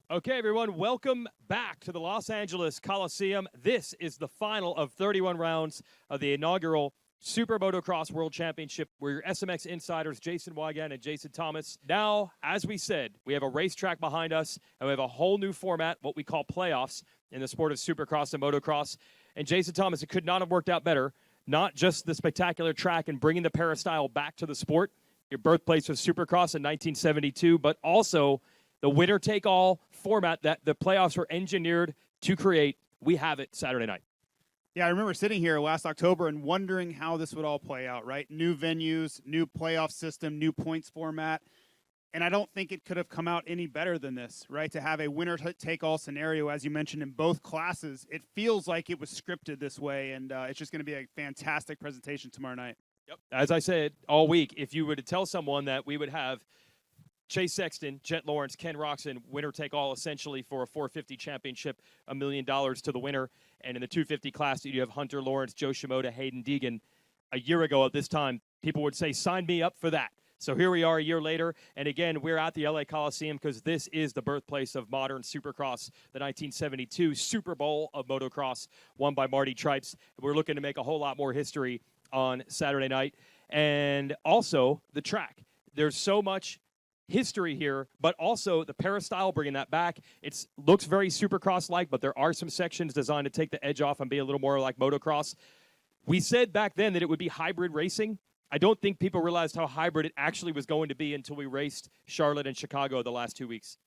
Okay, everyone, welcome back to the Los Angeles Coliseum. This is the final of 31 rounds of the inaugural SuperMotocross World Championship. We're your SMX insiders, Jason Wigan and Jason Thomas. Now, as we said, we have a racetrack behind us, and we have a whole new format, what we call playoffs, in the sport of Supercross and motocross. And Jason Thomas, it could not have worked out better. Not just the spectacular track and bringing the peristyle back to the sport, your birthplace was Supercross in 1972, but also the winner-take-all format that the playoffs were engineered to create. We have it Saturday night. Yeah, I remember sitting here last October and wondering how this would all play out, right? New venues, new playoff system, new points format. And I don't think it could have come out any better than this, right? To have a winner-take-all scenario, as you mentioned, in both classes. It feels like it was scripted this way, and it's just going to be a fantastic presentation tomorrow night. Yep. As I said all week, if you were to tell someone that we would have Chase Sexton, Jet Lawrence, Ken Roxon, winner-take-all essentially for a 450 championship, $1 million to the winner. And in the 250 class, you have Hunter Lawrence, Joe Shimoda, Hayden Deegan. A year ago at this time, people would say, sign me up for that. So here we are a year later. And again, we're at the LA Coliseum because this is the birthplace of modern Supercross, the 1972 Super Bowl of motocross, won by Marty Tripes. We're looking to make a whole lot more history on Saturday night. And also the track. There's so much history here, but also the peristyle, bringing that back. It looks very Supercross-like, but there are some sections designed to take the edge off and be a little more like motocross. We said back then that it would be hybrid racing. I don't think people realized how hybrid it actually was going to be until we raced Charlotte and Chicago the last 2 weeks.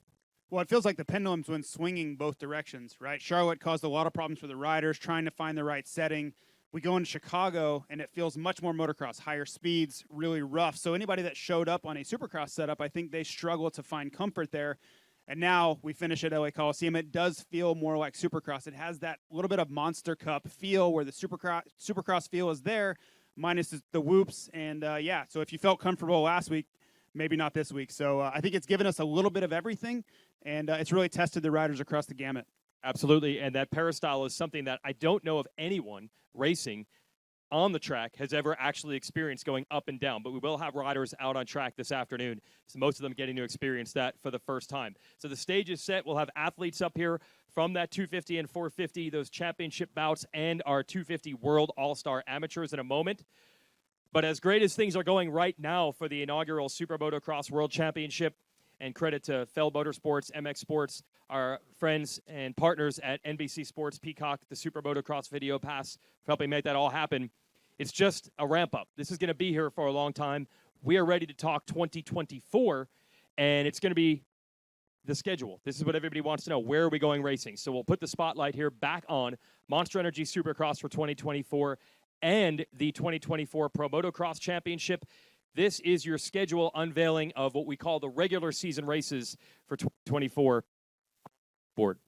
Well, it feels like the pendulum's been swinging both directions, right? Charlotte caused a lot of problems for the riders trying to find the right setting. We go into Chicago, and it feels much more motocross, higher speeds, really rough. So anybody that showed up on a Supercross setup, I think they struggle to find comfort there. And now we finish at LA Coliseum. It does feel more like Supercross. It has that little bit of Monster Cup feel where the Supercross feel is there, minus the whoops. And, yeah, so if you felt comfortable last week, maybe not this week. So I think it's given us a little bit of everything, and it's really tested the riders across the gamut. Absolutely, and that peristyle is something that I don't know of anyone racing on the track has ever actually experienced going up and down, but we will have riders out on track this afternoon, so most of them getting to experience that for the first time. So the stage is set. We'll have athletes up here from that 250 and 450, those championship bouts, and our 250 World All-Star Amateurs in a moment. But as great as things are going right now for the inaugural SuperMotocross World Championship, and credit to Feld Motorsports, MX Sports, our friends and partners at NBC Sports, Peacock, the SuperMotocross Video Pass, for helping make that all happen. It's just a ramp-up. This is going to be here for a long time. We are ready to talk 2024, and it's going to be the schedule. This is what everybody wants to know. Where are we going racing? So we'll put the spotlight here back on Monster Energy Supercross for 2024 and the 2024 Pro Motocross Championship. This is your schedule unveiling of what we call the regular season races for 2024 board.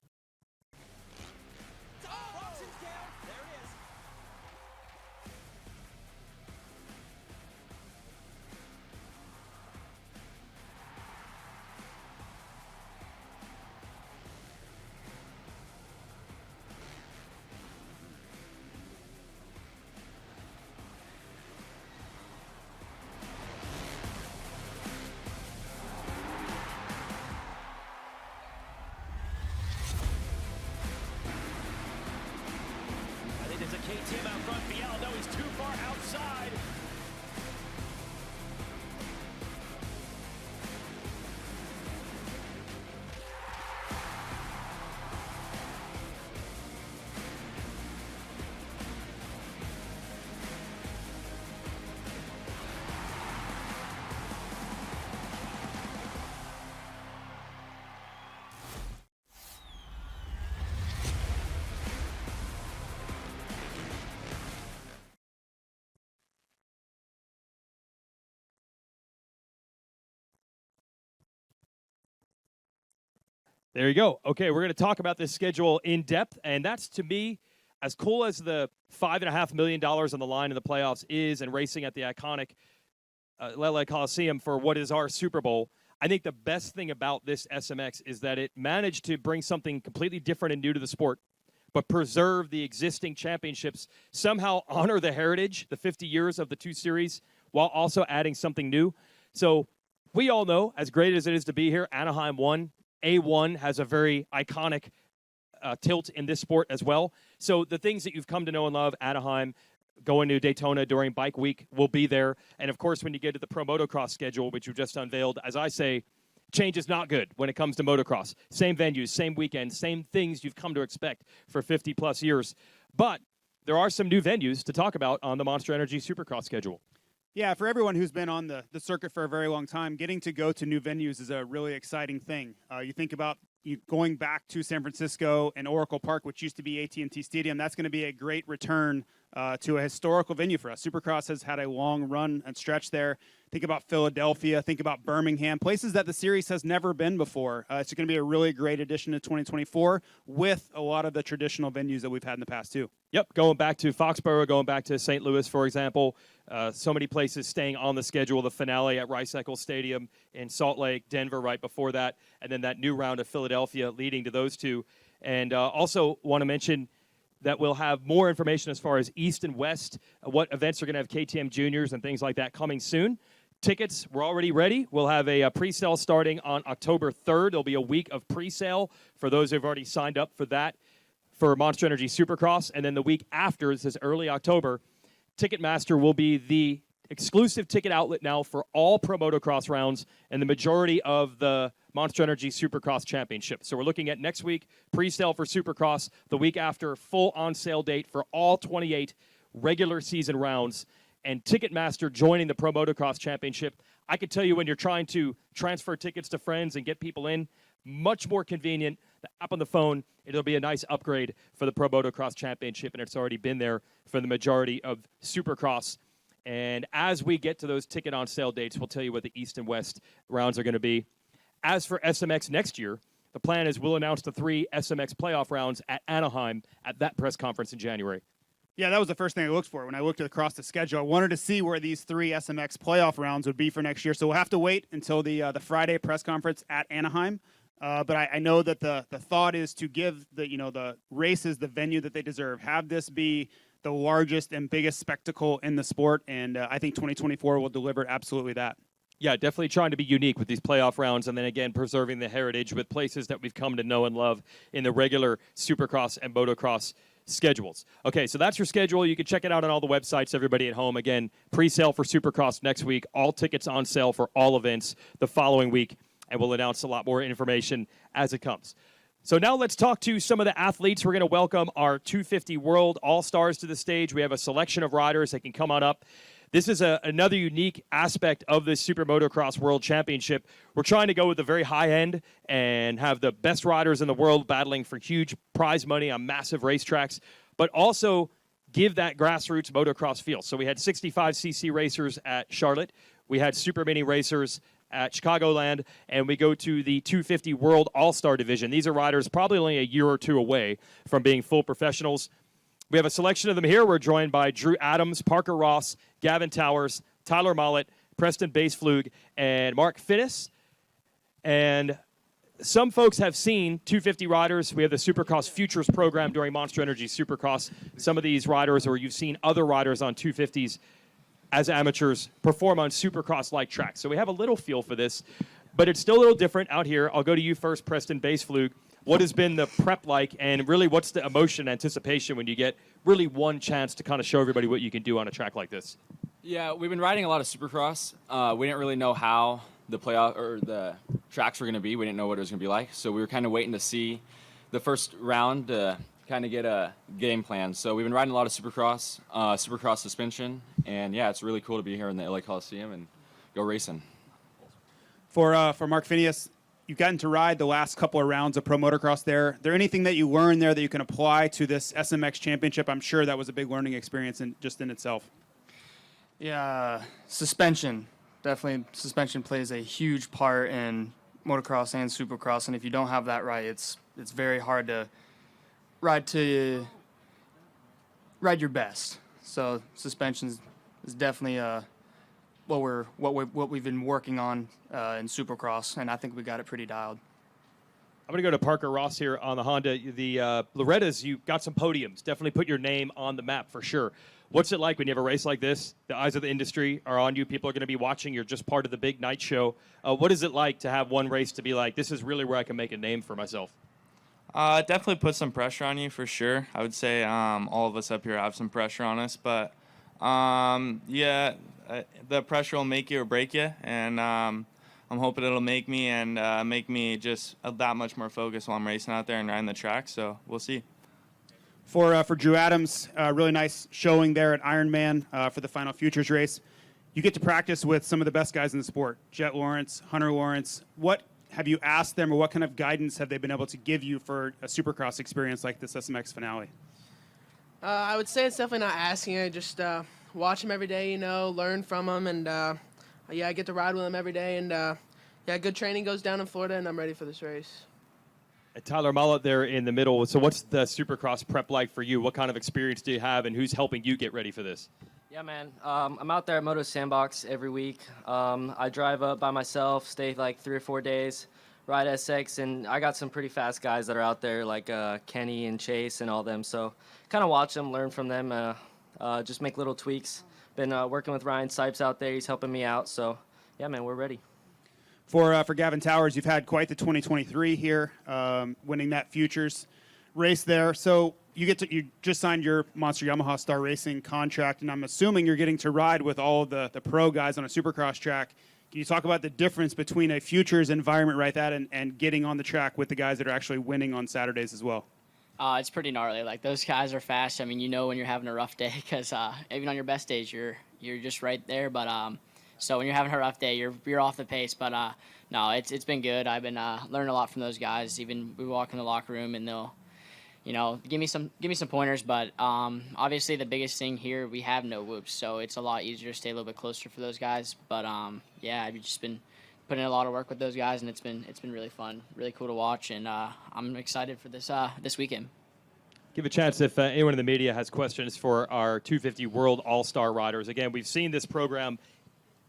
There's a KTM out front. Biel, no, he's too far outside. There you go. Okay, we're going to talk about this schedule in depth, and that's, to me, as cool as the $5.5 million on the line in the playoffs is and racing at the iconic LA Coliseum for what is our Super Bowl. I think the best thing about this SMX is that it managed to bring something completely different and new to the sport, but preserve the existing championships, somehow honor the heritage, the 50 years of the two series, while also adding something new. So we all know, as great as it is to be here, Anaheim won. A1 has a very iconic tilt in this sport as well. So the things that you've come to know and love, Anaheim, going to Daytona during Bike Week will be there. And, of course, when you get to the Pro Motocross schedule, which you just unveiled, as I say, change is not good when it comes to motocross. Same venues, same weekends, same things you've come to expect for 50-plus years. But there are some new venues to talk about on the Monster Energy Supercross schedule. Yeah, for everyone who's been on the circuit for a very long time, getting to go to new venues is a really exciting thing. You think about going back to San Francisco and Oracle Park, which used to be AT&T Stadium. That's going to be a great return to a historical venue for us. Supercross has had a long run and stretch there. Think about Philadelphia. Think about Birmingham, places that the series has never been before. It's going to be a really great addition to 2024 with a lot of the traditional venues that we've had in the past, too. Yep, going back to Foxborough, going back to St. Louis, for example. So many places staying on the schedule. The finale at Rice-Eccles Stadium in Salt Lake, Denver right before that, and then that new round of Philadelphia leading to those two. And also want to mention that we'll have more information as far as East and West, what events are going to have KTM Juniors and things like that coming soon. Tickets, we're already ready. We'll have a pre-sale starting on October 3rd. There'll be a week of pre-sale for those who've already signed up for that for Monster Energy Supercross. And then the week after, this is early October, Ticketmaster will be the exclusive ticket outlet now for all Pro Motocross rounds and the majority of the Monster Energy Supercross Championship. So we're looking at next week, pre-sale for Supercross, the week after, full on-sale date for all 28 regular season rounds, and Ticketmaster joining the Pro Motocross Championship. I can tell you when you're trying to transfer tickets to friends and get people in, much more convenient. The app on the phone, it'll be a nice upgrade for the Pro Motocross Championship, and it's already been there for the majority of Supercross. And as we get to those ticket on sale dates, we'll tell you what the East and West rounds are going to be. As for SMX next year, the plan is we'll announce the 3 SMX playoff rounds at Anaheim at that press conference in January. Yeah, that was the first thing I looked for when I looked across the schedule. I wanted to see where these 3 SMX playoff rounds would be for next year. So we'll have to wait until the Friday press conference at Anaheim. But I know that the thought is to give the races the venue that they deserve. Have this be the largest and biggest spectacle in the sport, and I think 2024 will deliver absolutely that. Yeah, definitely trying to be unique with these playoff rounds, and then again preserving the heritage with places that we've come to know and love in the regular Supercross and Motocross schedules. Okay, so that's your schedule. You can check it out on all the websites, everybody at home. Again, pre-sale for Supercross next week, all tickets on sale for all events the following week, and we'll announce a lot more information as it comes. So now let's talk to some of the athletes. We're going to welcome our 250 World All-Stars to the stage. We have a selection of riders that can come on up. This is another unique aspect of this SuperMotocross World Championship. We're trying to go with the very high end and have the best riders in the world battling for huge prize money on massive racetracks, but also give that grassroots motocross feel. So we had 65cc racers at Charlotte. We had super mini racers at Chicagoland, and we go to the 250 World All-Star Division. These are riders probably only a year or two away from being full professionals. We have a selection of them here. We're joined by Drew Adams, Parker Ross, Gavin Towers, Tyler Mollett, Preston Baseflug, and Mark Finnis. And some folks have seen 250 riders. We have the Supercross Futures program during Monster Energy Supercross. Some of these riders, or you've seen other riders on 250s as amateurs, perform on Supercross-like tracks. So we have a little feel for this, but it's still a little different out here. I'll go to you first, Preston Baseflug. What has been the prep like, and really what's the emotion, anticipation when you get really one chance to kind of show everybody what you can do on a track like this? Yeah, we've been riding a lot of Supercross. We didn't really know how the playoff or the tracks were going to be. We didn't know what it was going to be like, so we were kind of waiting to see the first round to kind of get a game plan. So we've been riding a lot of Supercross, Supercross suspension, and yeah, it's really cool to be here in the LA Coliseum and go racing. For Mark Finnis, you've gotten to ride the last couple of rounds of Pro Motocross there. Is there anything that you learned there that you can apply to this SMX Championship? I'm sure that was a big learning experience in itself. Yeah, suspension. Definitely suspension plays a huge part in motocross and Supercross, and if you don't have that right, it's very hard to ride your best. So suspension is definitely what we've been working on in Supercross, and I think we got it pretty dialed. I'm going to go to Parker Ross here on the Honda. The Loretta's, you got some podiums. Definitely put your name on the map for sure. What's it like when you have a race like this? The eyes of the industry are on you. People are going to be watching. You're just part of the big night show. What is it like to have one race to be like, this is really where I can make a name for myself? It definitely puts some pressure on you for sure. I would say all of us up here have some pressure on us, but the pressure will make you or break you, and I'm hoping it'll make me just that much more focused while I'm racing out there and riding the track. So we'll see. For Drew Adams, really nice showing there at Ironman for the final Futures race. You get to practice with some of the best guys in the sport, Jet Lawrence, Hunter Lawrence. What have you asked them, or what kind of guidance have they been able to give you for a Supercross experience like this SMX finale? I would say it's definitely not asking. I just watch them every day, learn from them, and I get to ride with them every day. And good training goes down in Florida, and I'm ready for this race. Tyler Mollett there in the middle. So what's the Supercross prep like for you? What kind of experience do you have, and who's helping you get ready for this? Yeah, man. I'm out there at Moto Sandbox every week. I drive up by myself, stay like 3 or 4 days, ride SX, and I got some pretty fast guys that are out there like Kenny and Chase and all them. So kind of watch them, learn from them, just make little tweaks. Been working with Ryan Sipes out there. He's helping me out. So, yeah, man, we're ready. For Gavin Towers, you've had quite the 2023 here, winning that Futures race there. So you just signed your Monster Yamaha Star Racing contract, and I'm assuming you're getting to ride with all of the pro guys on a Supercross track. Can you talk about the difference between a Futures environment like that and getting on the track with the guys that are actually winning on Saturdays as well? It's pretty gnarly. Like, those guys are fast. I mean, when you're having a rough day, because even on your best days, you're just right there. But so when you're having a rough day, you're off the pace. But no, it's been good. I've been learning a lot from those guys. Even we walk in the locker room and they'll, give me some pointers. But obviously the biggest thing here, we have no whoops, so it's a lot easier to stay a little bit closer for those guys. But I've just been putting in a lot of work with those guys, and it's been really fun, really cool to watch, and I'm excited for this weekend. Give a chance if anyone in the media has questions for our 250 World All-Star riders. Again, we've seen this program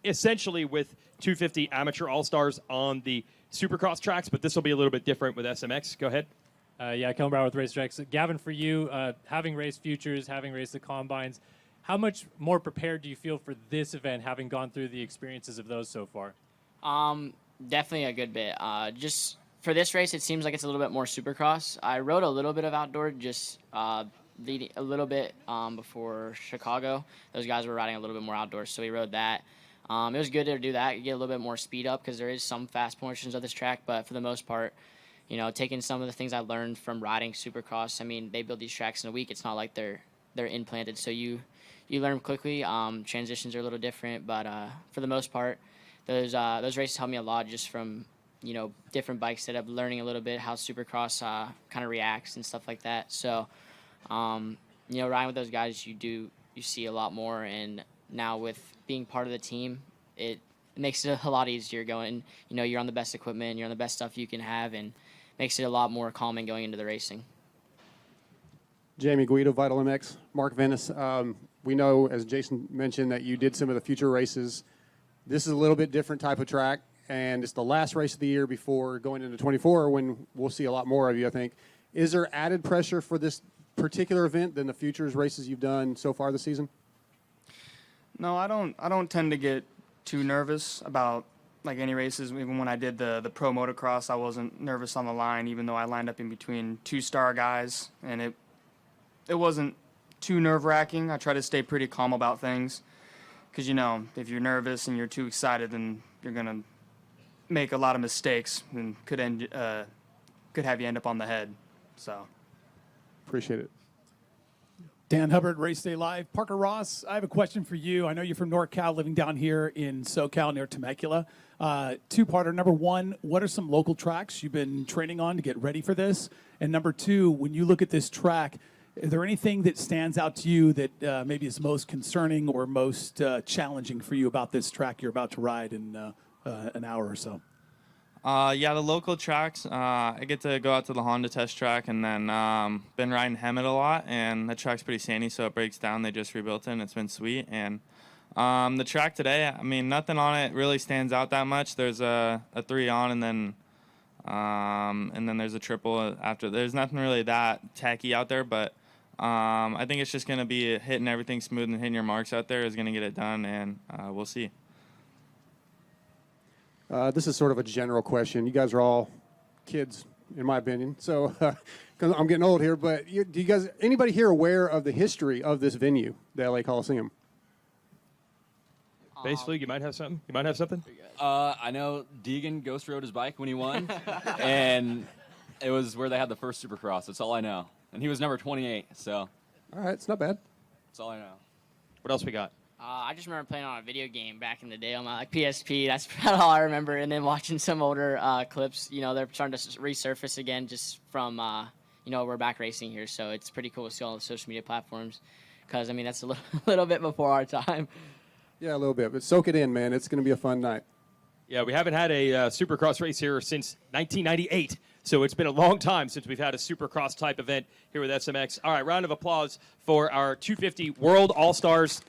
essentially with 250 amateur All-Stars on the Supercross tracks, but this will be a little bit different with SMX. Go ahead. Kellen Brown with Racetracks. Gavin, for you, having raced Futures, having raced the Combines, how much more prepared do you feel for this event, having gone through the experiences of those so far? Definitely a good bit. Just for this race, it seems like it's a little bit more Supercross. I rode a little bit of outdoor, just leading a little bit before Chicago. Those guys were riding a little bit more outdoors, so we rode that. It was good to do that, get a little bit more speed up, because there is some fast portions of this track, but for the most part, taking some of the things I learned from riding Supercross. I mean, they build these tracks in a week. It's not like they're implanted, so you learn quickly. Transitions are a little different, but for the most part, those races helped me a lot, just from different bike setup, learning a little bit how Supercross kind of reacts and stuff like that. So riding with those guys, you see a lot more, and now with being part of the team, it makes it a lot easier going. You're on the best equipment, you're on the best stuff you can have, and makes it a lot more calming going into the racing. Jamie Guido, Vital MX, Mark Venice. We know, as Jason mentioned, that you did some of the future races. This is a little bit different type of track, and it's the last race of the year before going into 24, when we'll see a lot more of you, I think. Is there added pressure for this particular event than the futures races you've done so far this season? No, I don't tend to get too nervous about like any races. Even when I did the pro motocross, I wasn't nervous on the line, even though I lined up in between 2-star guys, and it wasn't too nerve-wracking. I try to stay pretty calm about things, because if you're nervous and you're too excited, then you're gonna make a lot of mistakes and could have you end up on the head. So appreciate it. Dan Hubbard, Race Day Live. Parker Ross, I have a question for you. I know you're from NorCal, living down here in SoCal near Temecula. Two-parter. Number one, what are some local tracks you've been training on to get ready for this? And number two, when you look at this track, is there anything that stands out to you that maybe is most concerning or most challenging for you about this track you're about to ride in an hour or so? The local tracks, I get to go out to the Honda test track, and then been riding Hemet a lot, and the track's pretty sandy, so it breaks down. They just rebuilt it, and it's been sweet. And the track today, I mean, nothing on it really stands out that much. There's a 3 on, and then there's a triple after. There's nothing really that tacky out there, but I think it's just going to be hitting everything smooth and hitting your marks out there is going to get it done, and we'll see. This is sort of a general question. You guys are all kids, in my opinion, so 'cause I'm getting old here. But do you guys, anybody here aware of the history of this venue, the LA Coliseum? Basically, you might have something. You might have something. I know Deegan ghost rode his bike when he won, and it was where they had the first Supercross. That's all I know. And he was number 28, so. All right, it's not bad. That's all I know. What else we got? I just remember playing on a video game back in the day on my PSP. That's about all I remember. And then watching some older clips. You know, they're starting to resurface again just from, we're back racing here. So it's pretty cool to see all the social media platforms. Because, I mean, that's a little bit before our time. Yeah, a little bit. But soak it in, man. It's going to be a fun night. Yeah, we haven't had a Supercross race here since 1998. So it's been a long time since we've had a Supercross type event here with SMX. All right, round of applause for our 250 World All-Stars.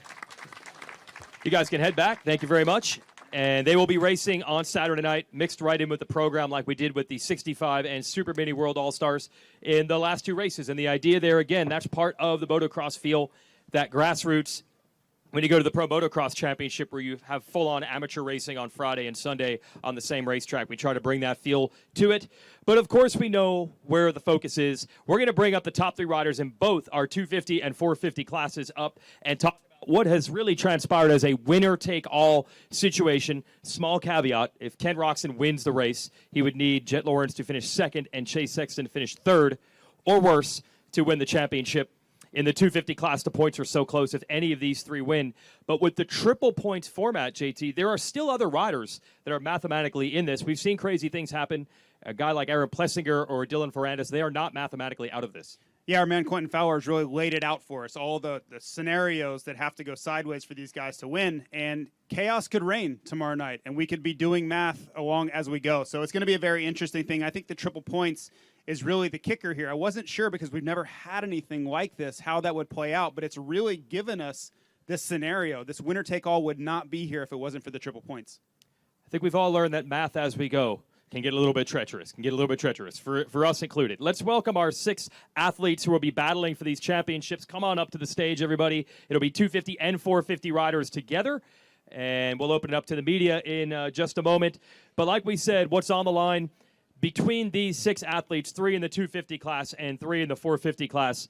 You guys can head back. Thank you very much. And they will be racing on Saturday night, mixed right in with the program like we did with the 65 and Super Mini World All-Stars in the last two races. And the idea there, again, that's part of the motocross feel, that grassroots. When you go to the Pro Motocross Championship where you have full-on amateur racing on Friday and Sunday on the same racetrack, we try to bring that feel to it. But, of course, we know where the focus is. We're going to bring up the top three riders in both our 250 and 450 classes up and talk about what has really transpired as a winner-take-all situation. Small caveat, if Ken Roczen wins the race, he would need Jet Lawrence to finish second and Chase Sexton to finish third, or worse, to win the championship. In the 250 class, the points are so close if any of these three win. But with the triple points format, JT, there are still other riders that are mathematically in this. We've seen crazy things happen. A guy like Aaron Plessinger or Dylan Ferrandis, they are not mathematically out of this. Yeah, our man Quentin Fowler has really laid it out for us, all the scenarios that have to go sideways for these guys to win. And chaos could reign tomorrow night, and we could be doing math along as we go. So it's going to be a very interesting thing. I think the triple points is really the kicker here. I wasn't sure because we've never had anything like this, how that would play out, but it's really given us this scenario. This winner-take-all would not be here if it wasn't for the triple points. I think we've all learned that math as we go can get a little bit treacherous, for us included. Let's welcome our 6 athletes who will be battling for these championships. Come on up to the stage, everybody. It'll be 250 and 450 riders together, and we'll open it up to the media in just a moment. But like we said, what's on the line? Between these 6 athletes, 3 in the 250 class and 3 in the 450 class,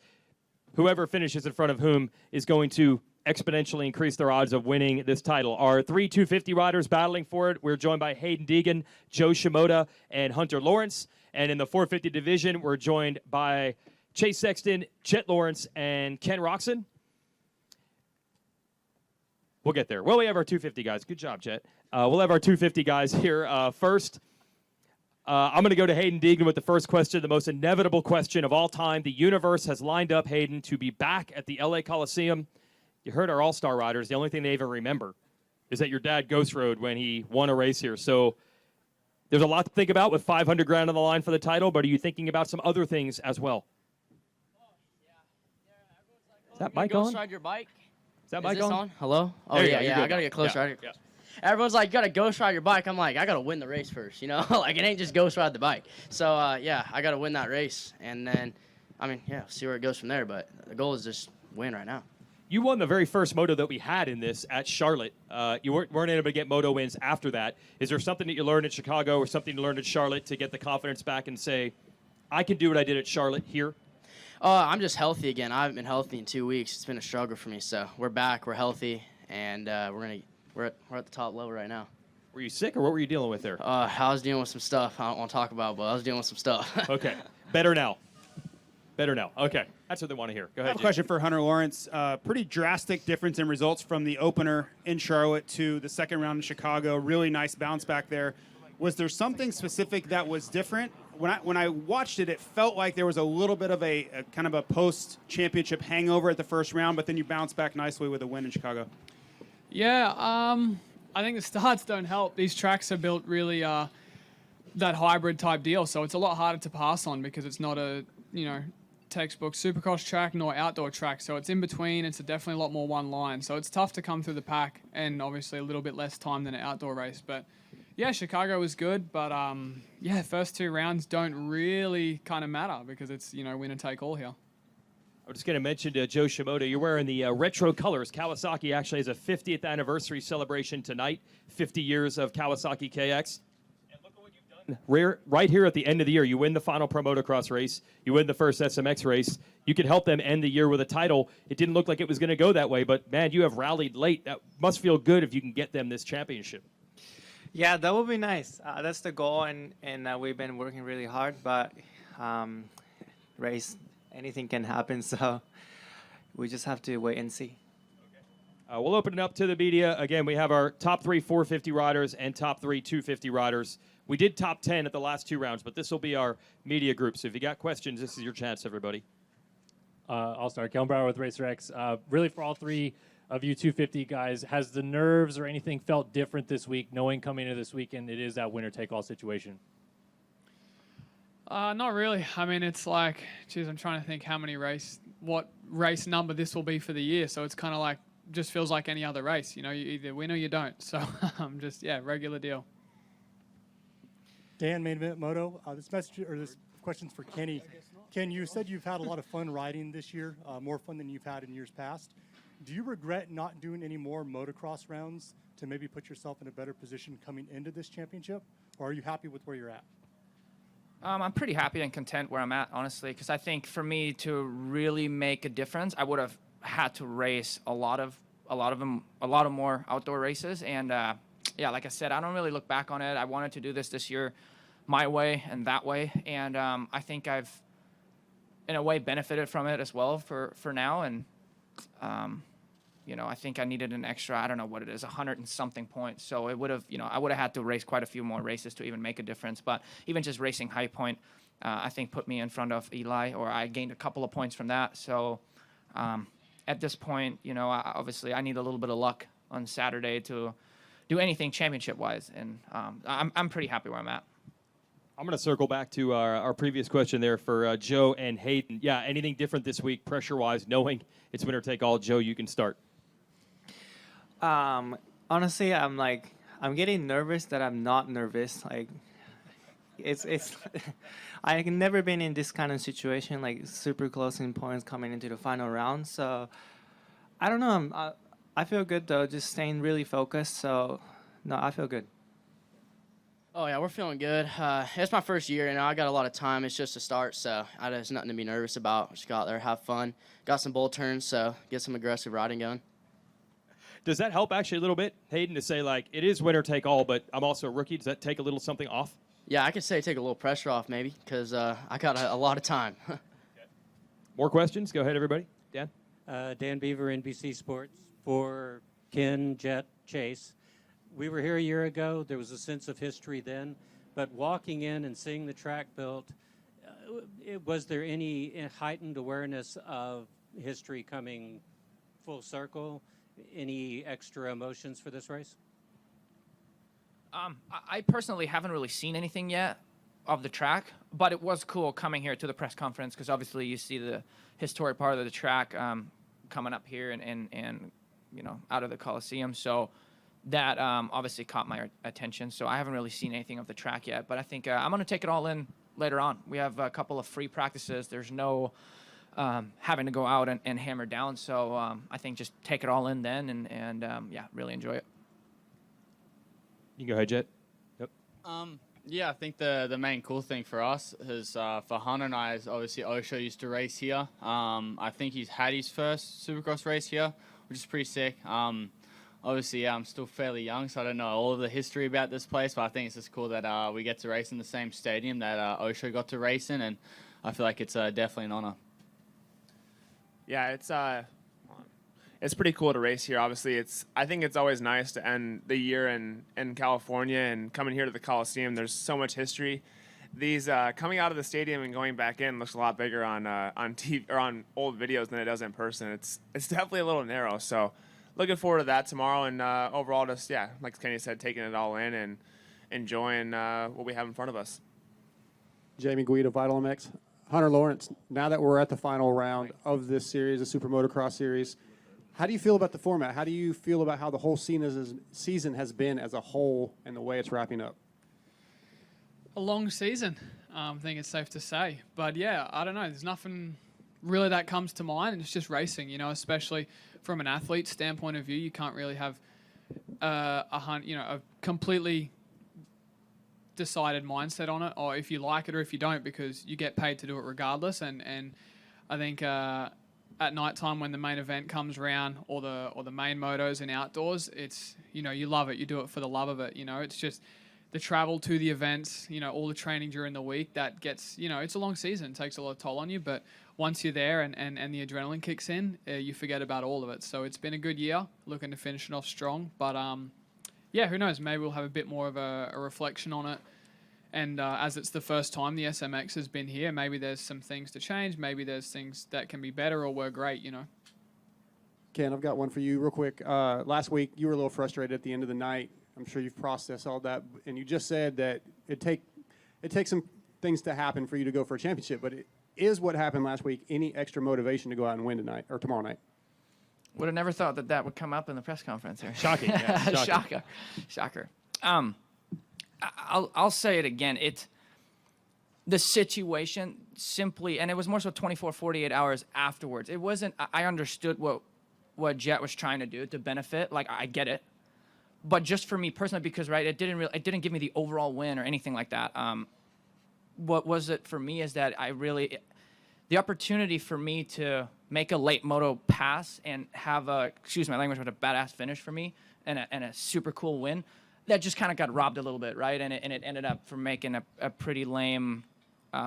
whoever finishes in front of whom is going to exponentially increase their odds of winning this title. Our 3 250 riders battling for it, we're joined by Hayden Deegan, Joe Shimoda, and Hunter Lawrence. And in the 450 division, we're joined by Chase Sexton, Jet Lawrence, and Ken Roczen. We'll get there. Well, we have our 250 guys. Good job, Jet. We'll have our 250 guys here first. I'm going to go to Hayden Deegan with the first question, the most inevitable question of all time. The universe has lined up Hayden to be back at the LA Coliseum. You heard our all-star riders. The only thing they even remember is that your dad ghost rode when he won a race here. So there's a lot to think about with $500 grand on the line for the title, but are you thinking about some other things as well? Is that mic on? Ghost ride your bike? Is that mic on? Hello? Oh, There you yeah, go. You're yeah. good I got to now. get closer. Yeah. Right here. Everyone's like, you got to ghost ride your bike. I'm like, I got to win the race first, you know? Like, it ain't just ghost ride the bike. So, yeah, I got to win that race. And then, I mean, yeah, see where it goes from there. But the goal is just win right now. You won the very first moto that we had in this at Charlotte. You weren't able to get moto wins after that. Is there something that you learned at Chicago or something you learned at Charlotte to get the confidence back and say, I can do what I did at Charlotte here? I'm just healthy again. I haven't been healthy in 2 weeks. It's been a struggle for me. So we're back. We're healthy. And we're at the top level right now. Were you sick or what were you dealing with there? I was dealing with some stuff I don't want to talk about, but I was dealing with some stuff. Okay. Better now. Better now. Okay. That's what they want to hear. Go I ahead. have a question for Hunter Lawrence. Pretty drastic difference in results from the opener in Charlotte to the second round in Chicago. Really nice bounce back there. Was there something specific that was different? When I watched it, it felt like there was a little bit of a kind of a post-championship hangover at the first round, but then you bounced back nicely with a win in Chicago. Yeah, I think the starts don't help. These tracks are built really that hybrid type deal, so it's a lot harder to pass on because it's not a textbook Supercross track nor outdoor track. So it's in between. It's definitely a lot more one line. So it's tough to come through the pack, and obviously a little bit less time than an outdoor race. But yeah, Chicago was good, but first 2 rounds don't really kind of matter because it's winner take all here. I'm just going to mention to Joe Shimoda, you're wearing the retro colors. Kawasaki actually has a 50th anniversary celebration tonight, 50 years of Kawasaki KX. And look at what you've done. Right here at the end of the year, you win the final Pro Motocross race, you win the first SMX race. You could help them end the year with a title. It didn't look like it was going to go that way, but man, you have rallied late. That must feel good if you can get them this championship. Yeah, that would be nice. That's the goal, and we've been working really hard, but race, anything can happen, so we just have to wait and see. We'll open it up to the media. Again, we have our top 3 450 riders and top 3 250 riders. We did top 10 at the last 2 rounds, but this will be our media group. So if you got questions, this is your chance, everybody. I'll start. Kellen Brower with RacerX. Really, for all 3 of you 250 guys, has the nerves or anything felt different this week, knowing coming into this weekend it is that winner-take-all situation? Not really. I mean, it's like, geez, I'm trying to think what race number this will be for the year. So it's kind of like, just feels like any other race. You know, you either win or you don't. So just, regular deal. Dan, Main Event Moto. This question's for Kenny. Ken, you said you've had a lot of fun riding this year, more fun than you've had in years past. Do you regret not doing any more motocross rounds to maybe put yourself in a better position coming into this championship, or are you happy with where you're at? I'm pretty happy and content where I'm at, honestly, because I think for me to really make a difference, I would have had to race a lot of more outdoor races. And like I said, I don't really look back on it. I wanted to do this year my way and that way, and I think I've in a way benefited from it as well for now. And I think I needed an extra, I don't know what it is, 100 and something points. So it would have, I would have had to race quite a few more races to even make a difference. But even just racing High Point, I think put me in front of Eli, or I gained a couple of points from that. So at this point, obviously I need a little bit of luck on Saturday to do anything championship-wise. And I'm pretty happy where I'm at. I'm going to circle back to our previous question there for Joe and Hayden. Yeah, anything different this week, pressure-wise, knowing it's winner-take-all? Joe, you can start. Honestly, I'm getting nervous that I'm not nervous. Like, it's I've never been in this kind of situation, like super close in points coming into the final round. So I don't know. I feel good though, just staying really focused. So no, I feel good. Oh, yeah, we're feeling good. It's my first year, and I got a lot of time. It's just a start, so there's nothing to be nervous about. Just go out there, have fun. Got some bull turns, so get some aggressive riding going. Does that help actually a little bit, Hayden, to say, like, it is winner take all, but I'm also a rookie? Does that take a little something off? Yeah, I could say take a little pressure off maybe, because I got a lot of time. More questions? Go ahead, everybody. Dan? Dan Beaver, NBC Sports. For Ken, Jet, Chase. We were here a year ago. There was a sense of history then. But walking in and seeing the track built, was there any heightened awareness of history coming full circle? Any extra emotions for this race? I personally haven't really seen anything yet of the track, but it was cool coming here to the press conference because obviously you see the historic part of the track coming up here and out of the Coliseum. So that obviously caught my attention. So I haven't really seen anything of the track yet, but I think I'm going to take it all in later on. We have a couple of free practices. There's no having to go out and hammer down. So I think just take it all in then and really enjoy it. You can go ahead, Jet. Yep. Yeah, I think the main cool thing for us is for Hunter and I is obviously Osho used to race here. I think he's had his first Supercross race here, which is pretty sick. Obviously, I'm still fairly young, so I don't know all of the history about this place, but I think it's just cool that we get to race in the same stadium that Osho got to race in, and I feel like it's definitely an honor. Yeah, it's pretty cool to race here. Obviously, I think it's always nice to end the year in California and coming here to the Coliseum. There's so much history. These coming out of the stadium and going back in looks a lot bigger on TV or on old videos than it does in person. It's definitely a little narrow. So looking forward to that tomorrow, and overall, just like Kenny said, taking it all in and enjoying what we have in front of us. Jamie Guido, Vital MX. Hunter Lawrence, now that we're at the final round of this series, the Super Motocross series, how do you feel about the format? How do you feel about how the whole season has been as a whole and the way it's wrapping up? A long season, I think it's safe to say. But yeah, I don't know. There's nothing really that comes to mind, and it's just racing. Especially from an athlete standpoint of view, you can't really have a completely decided mindset on it, or if you like it or if you don't, because you get paid to do it regardless. And I think at night time when the main event comes around, or the main motos and outdoors, it's you love it. You do it for the love of it. It's just the travel to the events, all the training during the week that gets, it's a long season, it takes a lot of toll on you, but once you're there and the adrenaline kicks in, you forget about all of it. So it's been a good year, looking to finish it off strong, but yeah, who knows, maybe we'll have a bit more of a reflection on it. And as it's the first time the SMX has been here, maybe there's some things to change, maybe there's things that can be better or were great, Ken, I've got one for you real quick. Last week, you were a little frustrated at the end of the night. I'm sure you've processed all that, and you just said that it takes some things to happen for you to go for a championship, but it is what happened last week any extra motivation to go out and win tonight or tomorrow night? Would have never thought that would come up in the press conference here. Shocking. Yeah, shocking. Shocker. I'll say it again. The situation simply, and it was more so 24, 48 hours afterwards. It wasn't, I understood what Jet was trying to do to benefit. Like, I get it. But just for me personally, because, right, it didn't give me the overall win or anything like that. What was it for me is that the opportunity for me to make a late moto pass and have excuse my language, but a badass finish for me and a super cool win, that just kind of got robbed a little bit, right? And it ended up from making a pretty lame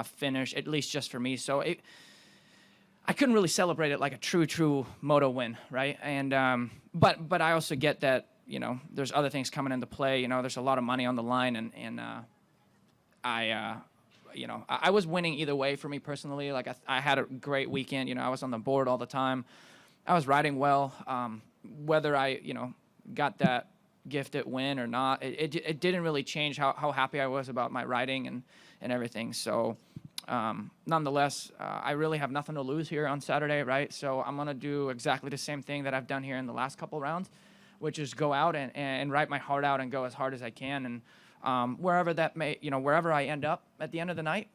finish, at least just for me. So I couldn't really celebrate it like a true moto win, right? And but I also get that, there's other things coming into play. There's a lot of money on the line, and I was winning either way for me personally. Like I had a great weekend. I was on the board all the time. I was riding well. Whether I got that gifted win or not, it didn't really change how happy I was about my riding and everything. So nonetheless, I really have nothing to lose here on Saturday, right? So I'm gonna do exactly the same thing that I've done here in the last couple rounds, which is go out and ride my heart out and go as hard as I can. And wherever wherever I end up at the end of the night,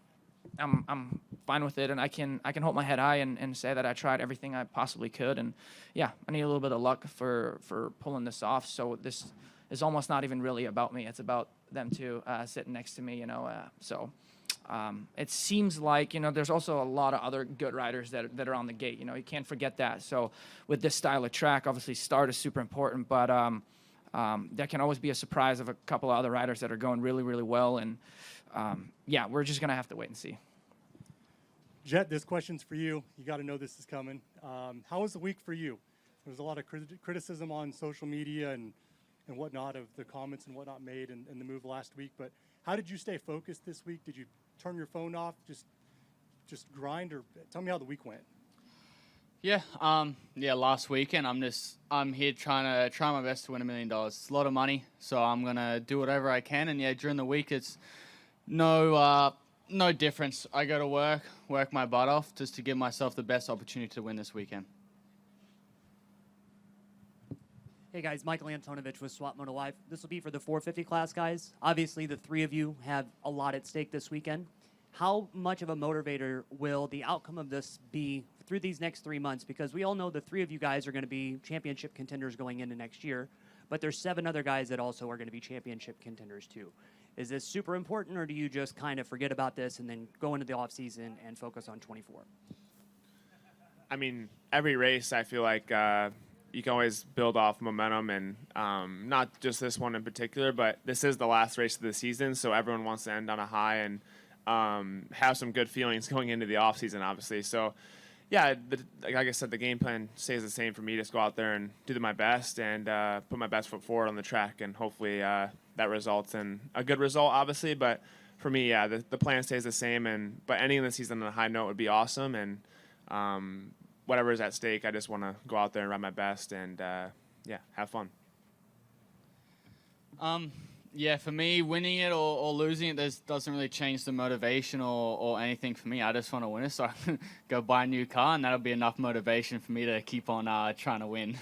I'm fine with it, and I can hold my head high and say that I tried everything I possibly could. And yeah, I need a little bit of luck for pulling this off. So this is almost not even really about me. It's about them two sitting next to me. It seems like there's also a lot of other good riders that are on the gate. You can't forget that. So with this style of track, obviously start is super important, but there can always be a surprise of a couple of other riders that are going really, really well. And yeah, we're just going to have to wait and see. Jet, this question's for you. You got to know this is coming. How was the week for you? There was a lot of criticism on social media and whatnot of the comments and whatnot made in the move last week. But how did you stay focused this week? Did you turn your phone off, just grind, or tell me how the week went? Yeah, last weekend I'm here trying my best to win $1 million. It's a lot of money, so I'm gonna do whatever I can. And yeah, during the week it's no difference. I go to work my butt off just to give myself the best opportunity to win this weekend. Hey guys, Michael Antonovich with Swap Moto Live. This will be for the 450 class guys. Obviously, the three of you have a lot at stake this weekend. How much of a motivator will the outcome of this be through these next 3 months? Because we all know the three of you guys are going to be championship contenders going into next year, but there's 7 other guys that also are going to be championship contenders too. Is this super important, or do you just kind of forget about this and then go into the off season and focus on 24? I mean, every race, I feel like you can always build off momentum, and not just this one in particular, but this is the last race of the season, so everyone wants to end on a high and have some good feelings going into the off season, obviously. So, yeah, like I said, the game plan stays the same for me. Just go out there and do my best and put my best foot forward on the track, and hopefully that results in a good result, obviously. But for me, yeah, the plan stays the same, but ending the season on a high note would be awesome. And whatever is at stake, I just want to go out there and ride my best and, have fun. Yeah, for me, winning it or losing it doesn't really change the motivation or anything for me. I just want to win it, so I can go buy a new car, and that'll be enough motivation for me to keep on trying to win.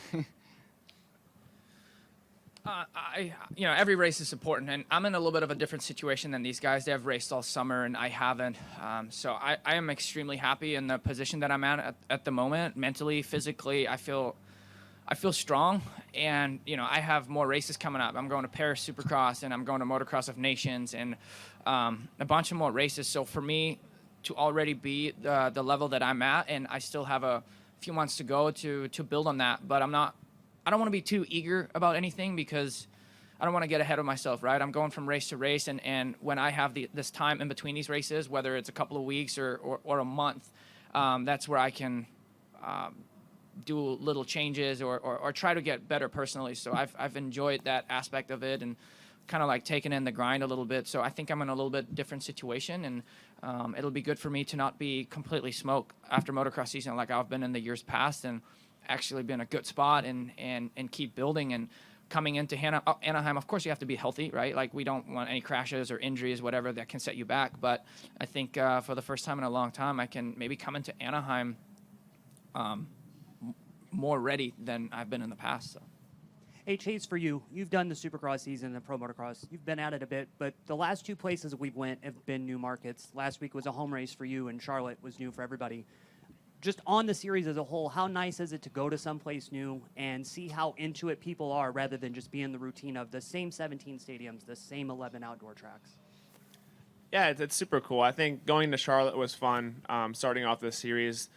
Every race is important, and I'm in a little bit of a different situation than these guys. They have raced all summer, and I haven't. So I am extremely happy in the position that I'm at the moment. Mentally, physically, I feel strong, and I have more races coming up. I'm going to Paris Supercross, and I'm going to Motocross of Nations, and a bunch of more races. So for me to already be the level that I'm at, and I still have a few months to go to build on that, but I don't want to be too eager about anything because I don't want to get ahead of myself, right? I'm going from race to race, and when I have this time in between these races, whether it's a couple of weeks or a month, that's where I can do little changes or try to get better personally. So I've enjoyed that aspect of it and kind of like taking in the grind a little bit. So I think I'm in a little bit different situation, and it'll be good for me to not be completely smoked after motocross season like I've been in the years past, and actually be in a good spot and keep building. And coming into Anaheim, of course you have to be healthy, right? Like we don't want any crashes or injuries, whatever that can set you back. But I think for the first time in a long time, I can maybe come into Anaheim more ready than I've been in the past. So. Hey, Chase, for you, you've done the Supercross season, the Pro Motocross. You've been at it a bit, but the last two places we went have been new markets. Last week was a home race for you, and Charlotte was new for everybody. Just on the series as a whole, how nice is it to go to someplace new and see how into it people are rather than just be in the routine of the same 17 stadiums, the same 11 outdoor tracks? Yeah, it's super cool. I think going to Charlotte was fun, starting off this series.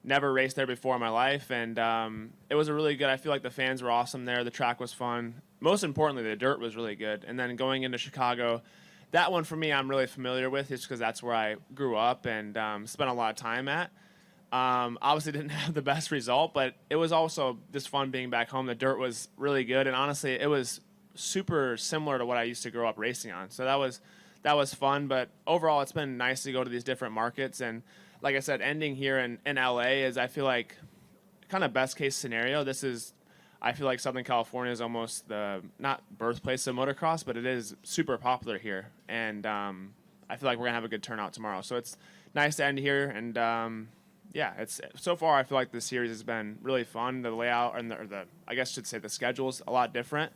Never raced there before in my life, and it was a really good. I feel like the fans were awesome there. The track was fun. Most importantly, the dirt was really good. And then going into Chicago, that one for me I'm really familiar with just because that's where I grew up and spent a lot of time at. Obviously didn't have the best result, but it was also just fun being back home. The dirt was really good, and honestly, it was super similar to what I used to grow up racing on. So that was fun, but overall, it's been nice to go to these different markets. And like I said, ending here in LA is, I feel like, kind of best case scenario. I feel like Southern California is almost the, not birthplace of motocross, but it is super popular here. And I feel like we're going to have a good turnout tomorrow. So it's nice to end here, and yeah, it's so far I feel like the series has been really fun. The layout and I guess I should say the schedule's a lot different.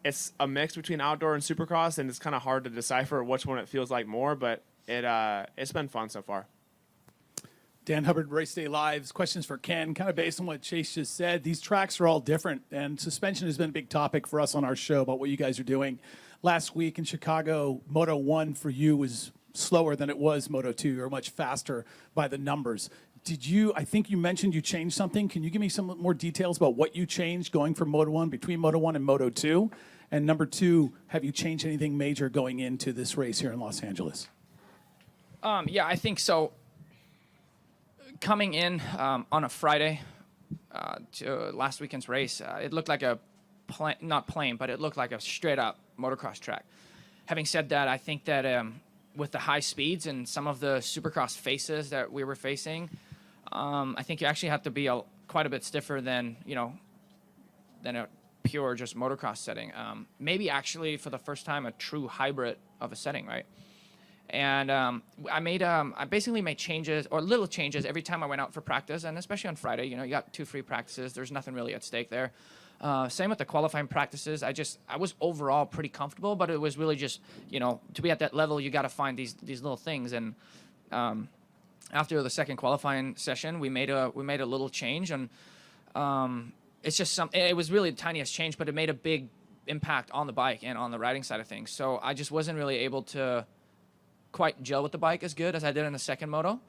It's a mix between outdoor and Supercross, and it's kind of hard to decipher which one it feels like more, but it's been fun so far. Dan Hubbard, Race Day Live's questions for Ken, kind of based on what Chase just said. These tracks are all different, and suspension has been a big topic for us on our show about what you guys are doing. Last week in Chicago, Moto 1 for you was slower than it was Moto 2, or much faster by the numbers. I think you mentioned you changed something. Can you give me some more details about what you changed going from Moto 1, between Moto 1 and Moto 2? And number two, have you changed anything major going into this race here in Los Angeles? Yeah, I think so. Coming in on a Friday to last weekend's race, it looked like not plain, but it looked like a straight-up motocross track. Having said that, I think that with the high speeds and some of the Supercross faces that we were facing, I think you actually have to be quite a bit stiffer than a pure just motocross setting. Maybe actually for the first time a true hybrid of a setting, right? And I basically made changes or little changes every time I went out for practice, and especially on Friday. You got 2 free practices. There's nothing really at stake there. Same with the qualifying practices. I was overall pretty comfortable, but it was really just to be at that level, you got to find these little things. And after the second qualifying session, we made a little change, and it's just it was really the tiniest change, but it made a big impact on the bike and on the riding side of things. So I just wasn't really able to quite gel with the bike as good as I did in the second moto,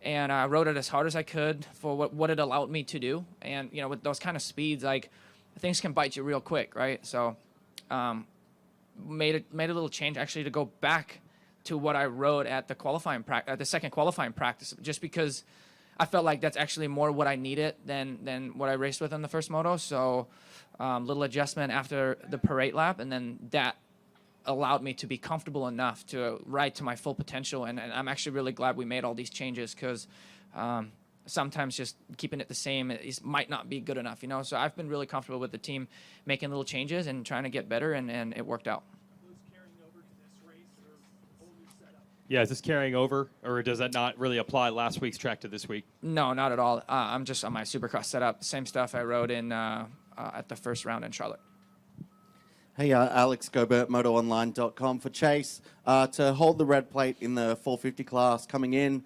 and I rode it as hard as I could for what it allowed me to do. And with those kind of speeds, like, things can bite you real quick, right? So made a little change actually to go back to what I rode at the second qualifying practice, just because I felt like that's actually more what I needed than what I raced with in the first moto. So little adjustment after the parade lap, and then that allowed me to be comfortable enough to ride to my full potential. And I'm actually really glad we made all these changes, because sometimes just keeping it the same might not be good enough, So I've been really comfortable with the team making little changes and trying to get better, and it worked out. Yeah, is this carrying over, or does that not really apply last week's track to this week? No, not at all. I'm just on my Supercross setup. Same stuff I rode in at the first round in Charlotte. Hey, Alex Gobert, MotoOnline.com. For Chase, to hold the red plate in the 450 class coming in,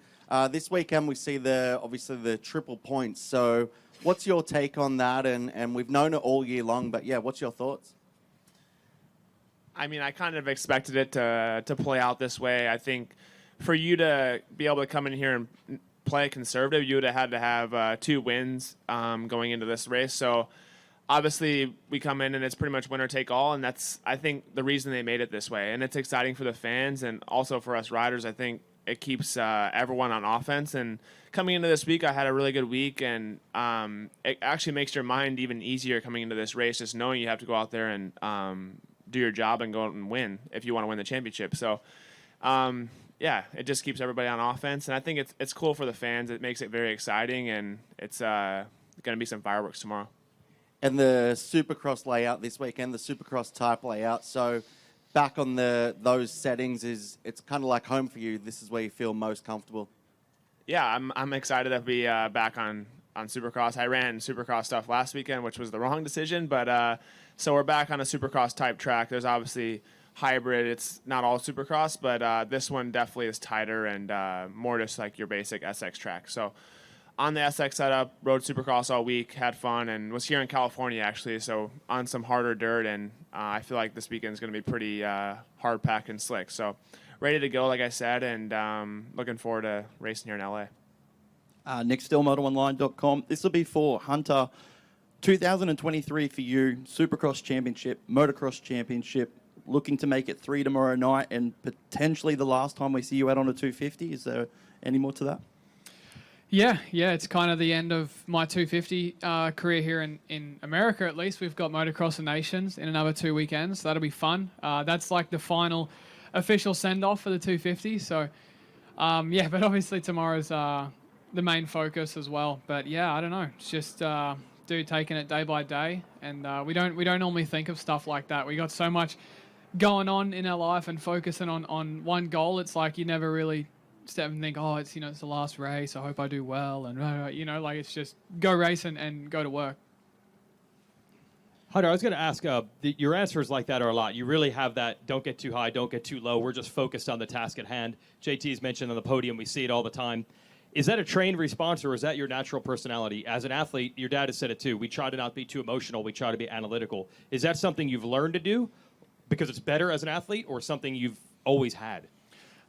this weekend we see obviously the triple points. So what's your take on that? And we've known it all year long, but yeah, what's your thoughts? I mean, I kind of expected it to play out this way. I think for you to be able to come in here and play conservative, you would have had to have 2 wins going into this race. So obviously we come in and it's pretty much winner take all, and that's, I think, the reason they made it this way. And it's exciting for the fans and also for us riders. I think it keeps everyone on offense. And coming into this week, I had a really good week, and it actually makes your mind even easier coming into this race, just knowing you have to go out there and do your job and go out and win if you want to win the championship. So yeah, it just keeps everybody on offense, and I think it's cool for the fans. It makes it very exciting, and it's going to be some fireworks tomorrow. And the Supercross layout this weekend, the Supercross type layout. So back on those settings, it's kind of like home for you. This is where you feel most comfortable. Yeah, I'm excited to be back on Supercross. I ran Supercross stuff last weekend, which was the wrong decision, but so we're back on a Supercross type track. There's obviously hybrid. It's not all Supercross, but this one definitely is tighter and more just like your basic SX track. So on the SX setup, rode Supercross all week, had fun, and was here in California actually, so on some harder dirt, and I feel like this weekend is going to be pretty hard packed and slick. So ready to go, like I said, and looking forward to racing here in LA. Nick Still, MotoOnline.com. This will be for Hunter. 2023 for you, Supercross Championship, Motocross Championship, looking to make it 3 tomorrow night, and potentially the last time we see you out on a 250. Is there any more to that? Yeah, it's kind of the end of my 250 career here in America, at least. We've got Motocross of Nations in another 2 weekends. That'll be fun. That's like the final official send-off for the 250. So, yeah, but obviously tomorrow's the main focus as well. But, yeah, I don't know. It's just taking it day by day. And we don't normally think of stuff like that. We got so much going on in our life and focusing on one goal. It's like you never really step and think, oh, it's it's the last race, I hope I do well, and like it's just go race and go to work. Hunter, I was going to ask, your answers like that are a lot. You really have that, don't get too high, don't get too low. We're just focused on the task at hand. JT's mentioned on the podium, we see it all the time. Is that a trained response, or is that your natural personality? As an athlete, your dad has said it too, we try to not be too emotional, we try to be analytical. Is that something you've learned to do because it's better as an athlete, or something you've always had?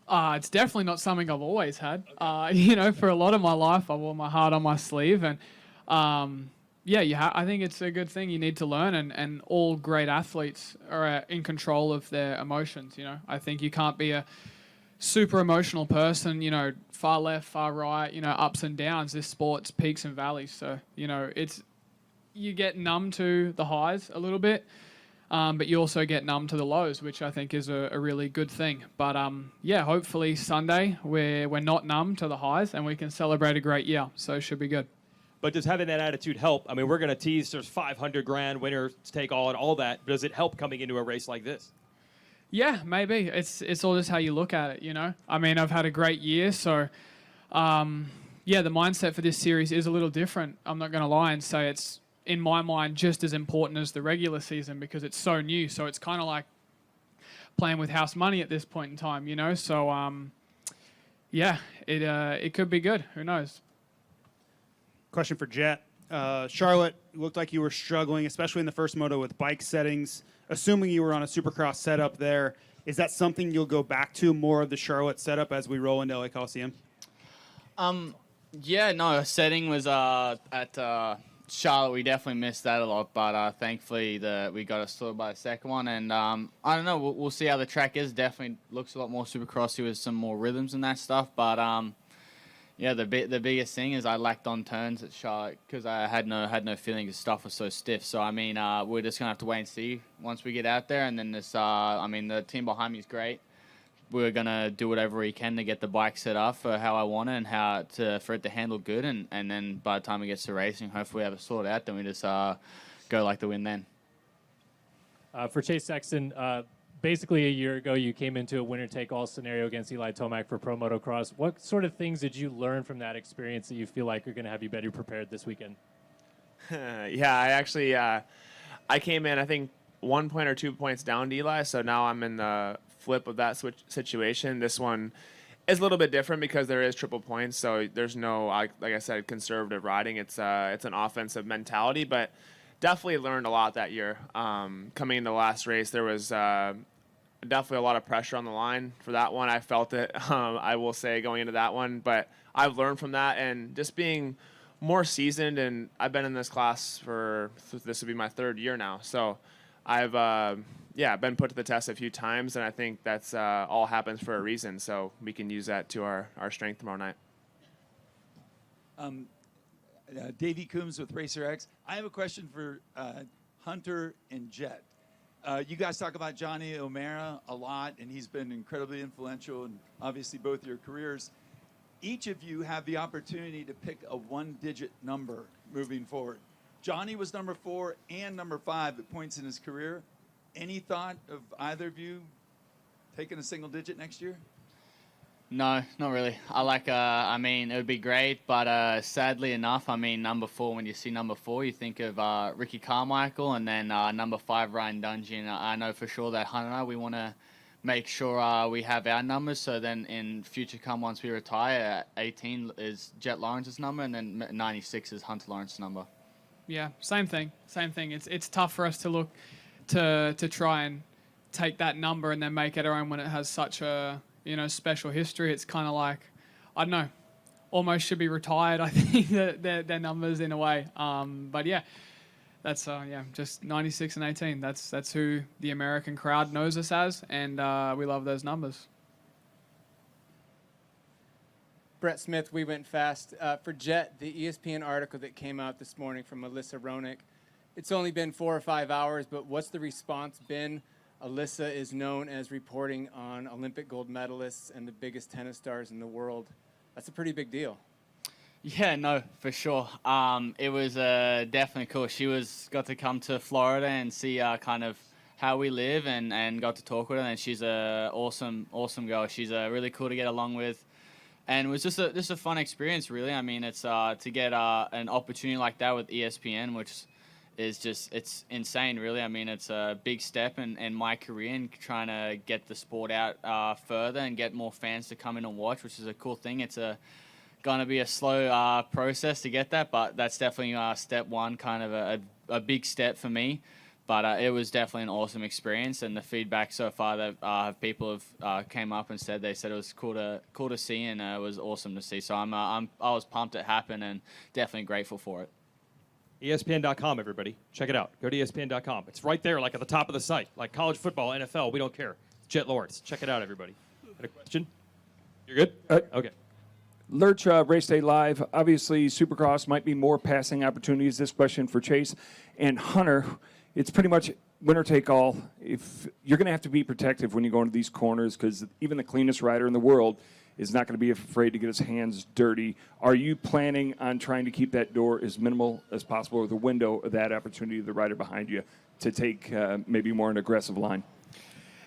It's definitely not something I've always had. For a lot of my life, I wore my heart on my sleeve, and I think it's a good thing you need to learn, and all great athletes are in control of their emotions. I think you can't be a super emotional person, far left, far right, ups and downs. This sport's peaks and valleys, so you get numb to the highs a little bit. But you also get numb to the lows, which I think is a really good thing. But hopefully Sunday we're not numb to the highs and we can celebrate a great year. So it should be good. But does having that attitude help? I mean, we're going to tease there's 500 grand, winners take all, and all that. Does it help coming into a race like this? Yeah, maybe. It's all just how you look at it, I mean, I've had a great year, so the mindset for this series is a little different. I'm not going to lie and say it's, in my mind, just as important as the regular season because it's so new. So it's kind of like playing with house money at this point in time, So, it could be good. Who knows? Question for Jet. Charlotte, it looked like you were struggling, especially in the first moto with bike settings. Assuming you were on a Supercross setup there, is that something you'll go back to, more of the Charlotte setup as we roll into LA Coliseum? Setting was at Charlotte. We definitely missed that a lot, but thankfully we got it sorted by the second one. And I don't know, we'll see how the track is. Definitely looks a lot more Supercrossy with some more rhythms and that stuff. But the biggest thing is I lacked on turns at Charlotte because I had no feeling the stuff was so stiff. So I mean, we're just gonna have to wait and see once we get out there. And then the team behind me is great. We're going to do whatever we can to get the bike set up for how I want it and for it to handle good. And then by the time it gets to racing, hopefully we have it sorted out. Then we just go like the win then. For Chase Sexton, basically a year ago, you came into a winner-take-all scenario against Eli Tomac for Pro Motocross. What sort of things did you learn from that experience that you feel like are going to have you better prepared this weekend? I actually I came in, I think, 1 point or 2 points down to Eli, so now I'm in the flip of that situation. This one is a little bit different because there is triple points, so there's no, like I said, conservative riding. It's an offensive mentality, but definitely learned a lot that year. Coming into the last race, there was definitely a lot of pressure on the line for that one. I felt it, I will say, going into that one, but I've learned from that, and just being more seasoned, and I've been in this class for, this would be my 3rd year now, so I've been put to the test a few times, and I think that's all happens for a reason, so we can use that to our strength tomorrow night. Davey Coombs with Racer X. I have a question for Hunter and Jet. You guys talk about Johnny O'Mara a lot, and he's been incredibly influential in obviously both your careers. Each of you have the opportunity to pick a 1-digit number moving forward. Johnny was number 4 and number 5 at points in his career. Any thought of either of you taking a single digit next year? No, not really. I mean, it would be great, but sadly enough, I mean, number 4, when you see number 4, you think of Ricky Carmichael, and then number 5, Ryan Dungey. And I know for sure that Hunter and I, we want to make sure we have our numbers, so then in future once we retire, 18 is Jet Lawrence's number, and then 96 is Hunter Lawrence's number. Yeah, same thing. It's tough for us to look to try and take that number and then make it our own when it has such a special history. It's kind of like, I don't know, almost should be retired. I think their numbers in a way. But yeah, that's just 96 and 18. That's who the American crowd knows us as, and we love those numbers. Brett Smith, We Went Fast. For Jet, the ESPN article that came out this morning from Alyssa Ronick, it's only been 4 or 5 hours, but what's the response been? Alyssa is known as reporting on Olympic gold medalists and the biggest tennis stars in the world. That's a pretty big deal. Yeah, no, for sure. It was definitely cool. She got to come to Florida and see kind of how we live, and got to talk with her. And she's a awesome girl. She's really cool to get along with, and it was just a fun experience, really. I mean, it's to get an opportunity like that with ESPN, which is it's insane, really. I mean, it's a big step in my career in trying to get the sport out further and get more fans to come in and watch, which is a cool thing. It's going to be a slow process to get that, but that's definitely step one, kind of a big step for me. But it was definitely an awesome experience, and the feedback so far that people have came up and said it was cool to see, and it was awesome to see. So I was pumped it happened, and definitely grateful for it. ESPN.com, everybody. Check it out. Go to ESPN.com. It's right there, like at the top of the site. Like college football, NFL, we don't care. Jet Lawrence. Check it out, everybody. Got a question? You're good? Okay. Lurch, Race Day Live. Obviously, Supercross might be more passing opportunities. This question for Chase and Hunter. It's pretty much winner take all. If you're going to have to be protective when you go into these corners, because even the cleanest rider in the world is not going to be afraid to get his hands dirty. Are you planning on trying to keep that door as minimal as possible, or the window of that opportunity of the rider behind you to take maybe more an aggressive line?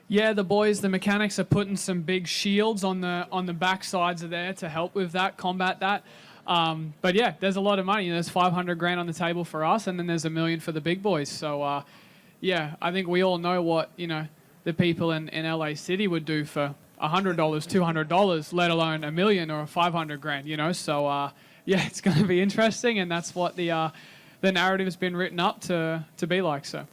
Yeah, the mechanics are putting some big shields on the back sides of there to help with that, combat that. But yeah, there's a lot of money. There's $500,000 on the table for us, and then there's $1 million for the big boys. So yeah, I think we all know what the people in LA City would do for $100, $200, let alone $1 million or $500,000. So yeah, it's going to be interesting, and that's what the narrative has been written up to be like. So,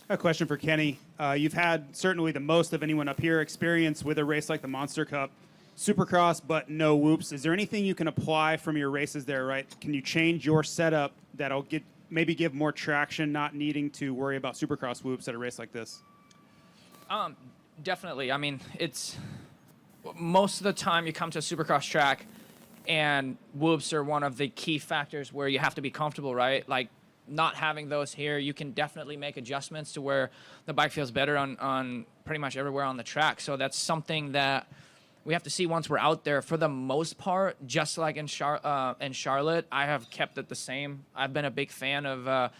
a question for Kenny. You've had certainly the most of anyone up here experience with a race like the Monster Cup, Supercross, but no whoops. Is there anything you can apply from your races there? Right? Can you change your setup that'll maybe give more traction, not needing to worry about Supercross whoops at a race like this? Definitely. I mean, it's most of the time you come to a Supercross track, and whoops are one of the key factors where you have to be comfortable, right? Like, not having those here, you can definitely make adjustments to where the bike feels better on pretty much everywhere on the track. So that's something that we have to see once we're out there. For the most part, just like in Charlotte, I have kept it the same. I've been a big fan of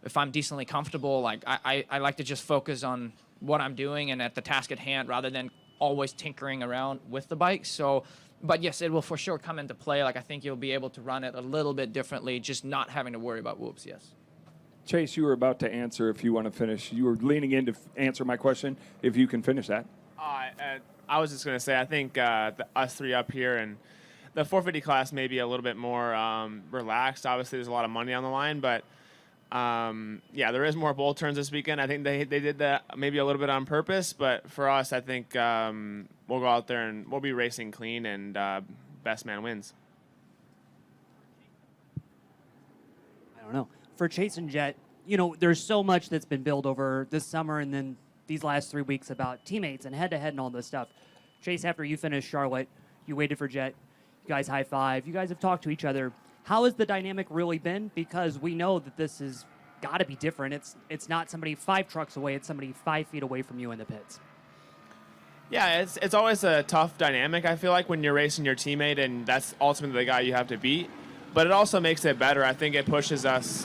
if I'm decently comfortable, like I like to just focus on what I'm doing and at the task at hand rather than always tinkering around with the bike. So, but yes, it will for sure come into play. Like, I think you'll be able to run it a little bit differently, just not having to worry about whoops, yes. Chase, you were about to answer if you want to finish. You were leaning in to answer my question. If you can finish that. I was just going to say, I think us three up here and the 450 class may be a little bit more relaxed. Obviously, there's a lot of money on the line, but yeah, there is more bowl turns this weekend. I think they did that maybe a little bit on purpose, but for us, I think we'll go out there and we'll be racing clean, and best man wins. I don't know. For Chase and Jet, you know, there's so much that's been built over this summer and then these last 3 weeks about teammates and head-to-head and all this stuff. Chase, after you finished Charlotte, you waited for Jet. You guys high-five. You guys have talked to each other. How has the dynamic really been? Because we know that this has got to be different. It's not somebody 5 trucks away. It's somebody 5 feet away from you in the pits. Yeah, it's always a tough dynamic, I feel like, when you're racing your teammate, and that's ultimately the guy you have to beat. But it also makes it better. I think it pushes us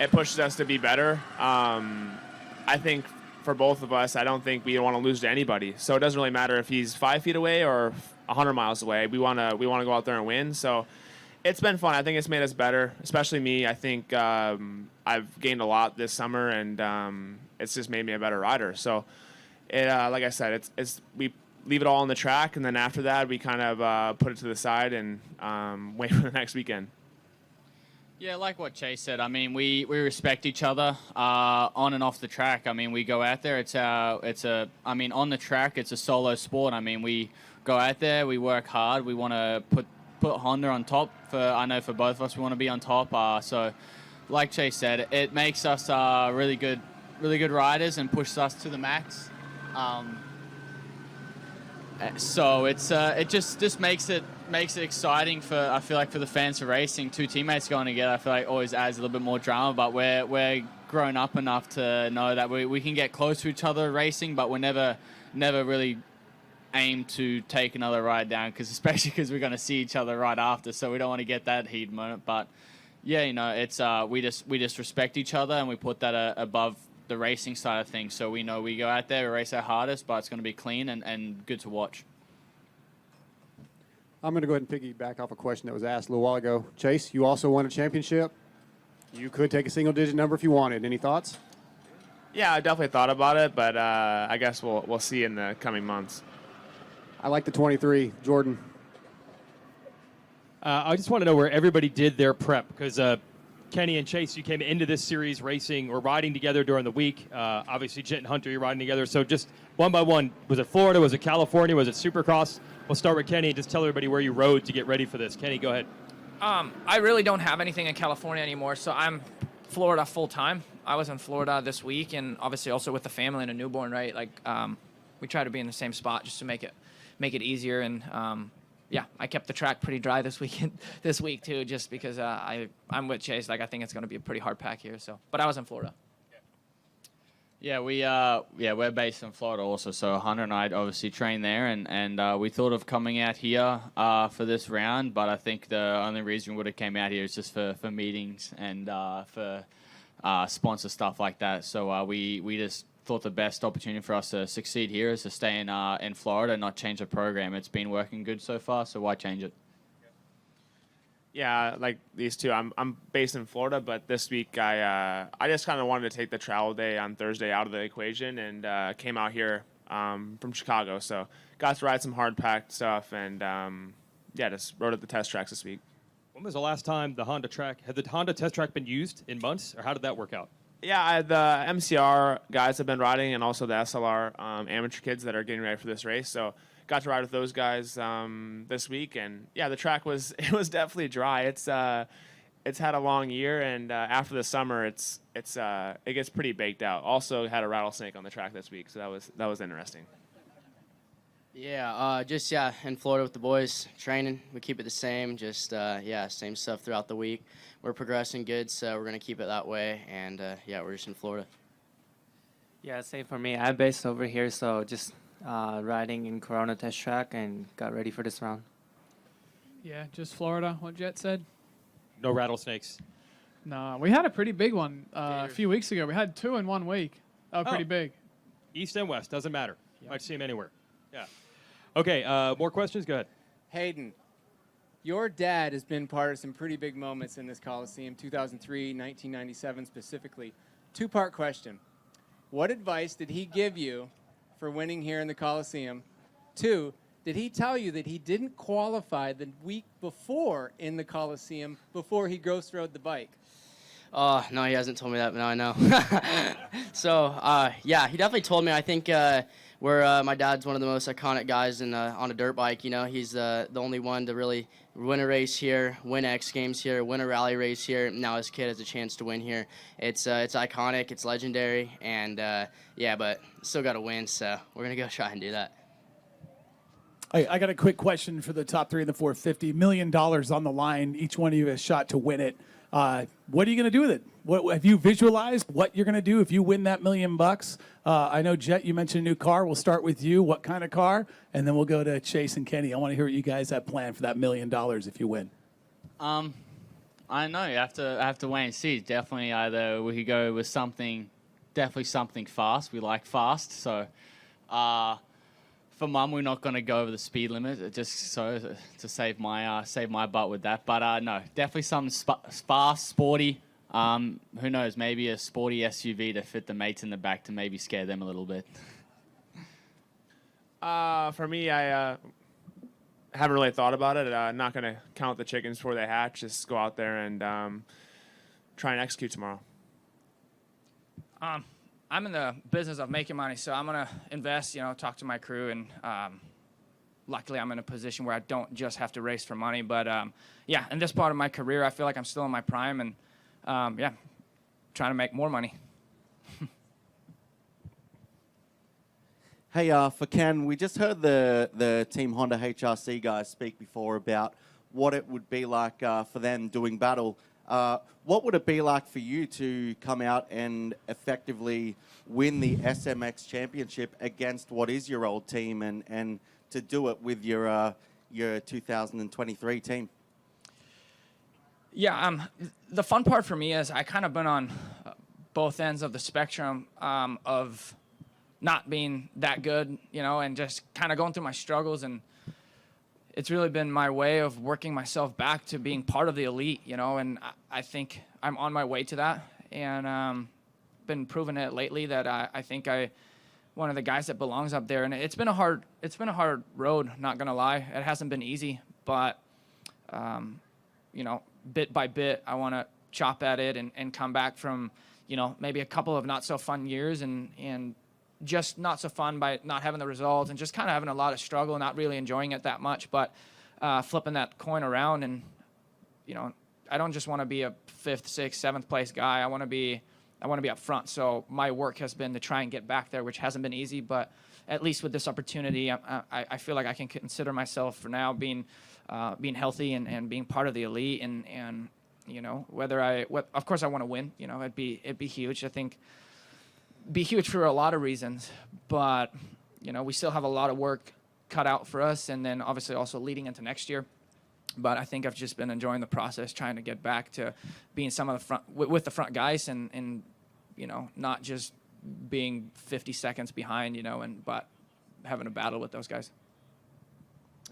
to be better. I think for both of us, I don't think we want to lose to anybody. So it doesn't really matter if he's 5 feet away or 100 miles away. We want to go out there and win. So it's been fun. I think it's made us better, especially me. I think I've gained a lot this summer, and it's just made me a better rider. So, like I said, we leave it all on the track, and then after that, we kind of put it to the side and wait for the next weekend. Yeah, like what Chase said. I mean, we respect each other on and off the track. I mean, we go out there. I mean, on the track, it's a solo sport. I mean, we go out there, we work hard. We want to put Honda on top. I know for both of us, we want to be on top. So, like Chase said, it makes us really good riders and pushes us to the max. So it just makes it exciting for, I feel like, for the fans for racing. 2 teammates going together, I feel like always adds a little bit more drama, but we're grown up enough to know that we can get close to each other racing, but we're never really aim to take another ride down, especially because we're going to see each other right after, so we don't want to get that heat moment. But yeah, you know, it's we just respect each other, and we put that above the racing side of things. So we know we go out there, we race our hardest, but it's going to be clean and good to watch. I'm going to go ahead and piggyback off a question that was asked a little while ago. Chase, you also won a championship. You could take a single-digit number if you wanted. Any thoughts? Yeah, I definitely thought about it, but I guess we'll see in the coming months. I like the 23. Jordan. I just want to know where everybody did their prep, because Kenny and Chase, you came into this series racing or riding together during the week. Obviously, Jet and Hunter, you're riding together. So just one by one, was it Florida? Was it California? Was it Supercross? We'll start with Kenny and just tell everybody where you rode to get ready for this. Kenny, go ahead. I really don't have anything in California anymore, so I'm Florida full time. I was in Florida this week, and obviously also with the family and a newborn, right? Like we try to be in the same spot just to make it easier. And yeah, I kept the track pretty dry this week too, just because I'm with Chase. Like I think it's going to be a pretty hard pack here. So, but I was in Florida. Yeah, we're based in Florida also. So Hunter and I obviously train there, and we thought of coming out here for this round, but I think the only reason we would have came out here is just for meetings and for sponsor stuff like that. So we just thought the best opportunity for us to succeed here is to stay in Florida and not change the program. It's been working good so far, so why change it? Yeah, like these two, I'm based in Florida, but this week I just kind of wanted to take the travel day on Thursday out of the equation and came out here from Chicago. So got to ride some hard packed stuff and yeah, just rode at the test tracks this week. When was the last time the Honda track, had the Honda test track been used in months, or how did that work out? Yeah, the MCR guys have been riding, and also the SLR amateur kids that are getting ready for this race. So got to ride with those guys this week, and yeah, the track was definitely dry. It's had a long year, and after the summer, it gets pretty baked out. Also had a rattlesnake on the track this week, so that was interesting. Yeah, just in Florida with the boys training. We keep it the same, just same stuff throughout the week. We're progressing good, so we're gonna keep it that way. And we're just in Florida. Yeah, same for me. I'm based over here, so just riding in Corona test track and got ready for this round. Yeah, just Florida. What Jet said. No rattlesnakes. No, we had a pretty big one a few weeks ago. We had 2 in 1 week. That was pretty big. East and west, doesn't matter. You might see them anywhere. Yeah. Okay, more questions? Go ahead. Hayden, Your dad has been part of some pretty big moments in this Coliseum, 2003, 1997 specifically. Two-part question. What advice did he give you for winning here in the Coliseum? 2, did he tell you that he didn't qualify the week before in the Coliseum before he ghost rode the bike? Oh, no, he hasn't told me that, but now I know. So, yeah, he definitely told me. I think my dad's one of the most iconic guys on a dirt bike. You know, he's the only one to really win a race here, win X Games here, win a rally race here. Now his kid has a chance to win here. It's iconic, it's legendary, and yeah, but still got to win, so we're going to go try and do that. I got a quick question for the top 3 in the 450. $1 million on the line. Each one of you has shot to win it. What are you going to do with it? What have you visualized what you're going to do if you win that $1 million? I know, Jet, you mentioned a new car. We'll start with you. What kind of car? And then we'll go to Chase and Kenny. I want to hear what you guys have planned for that $1 million if you win. I don't know. I have to wait and see. Definitely either we could go with definitely something fast. We like fast. So for Mum, we're not going to go over the speed limit just so to save my butt with that. But no, definitely something fast, sporty. Who knows? Maybe a sporty SUV to fit the mates in the back to maybe scare them a little bit. For me, I haven't really thought about it. Not going to count the chickens before they hatch. Just go out there and try and execute tomorrow. I'm in the business of making money, so I'm going to invest, talk to my crew, and luckily I'm in a position where I don't just have to race for money. But, yeah, in this part of my career, I feel like I'm still in my prime, and, yeah, trying to make more money. Hey, for Ken, we just heard the Team Honda HRC guys speak before about what it would be like for them doing battle. What would it be like for you to come out and effectively win the SMX Championship against what is your old team and to do it with your 2023 team? Yeah, the fun part for me is I kind of been on both ends of the spectrum of not being that good, and just kind of going through my struggles, and it's really been my way of working myself back to being part of the elite, and I think I'm on my way to that, and been proving it lately that I think one of the guys that belongs up there, and it's been a hard road, not gonna lie. It hasn't been easy, but bit by bit, I want to chop at it and come back from maybe a couple of not so fun years and just not so fun by not having the results and just kind of having a lot of struggle and not really enjoying it that much, but flipping that coin around. And I don't just want to be a 5th, 6th, 7th place guy. I want to be up front. So my work has been to try and get back there, which hasn't been easy, but at least with this opportunity, I feel like I can consider myself for now being healthy and being part of the elite, and of course I want to win. It'd be huge. I think be huge for a lot of reasons, but we still have a lot of work cut out for us, and then obviously also leading into next year. But I think I've just been enjoying the process, trying to get back to being some of the front with the front guys, and not just being 50 seconds behind, but having a battle with those guys.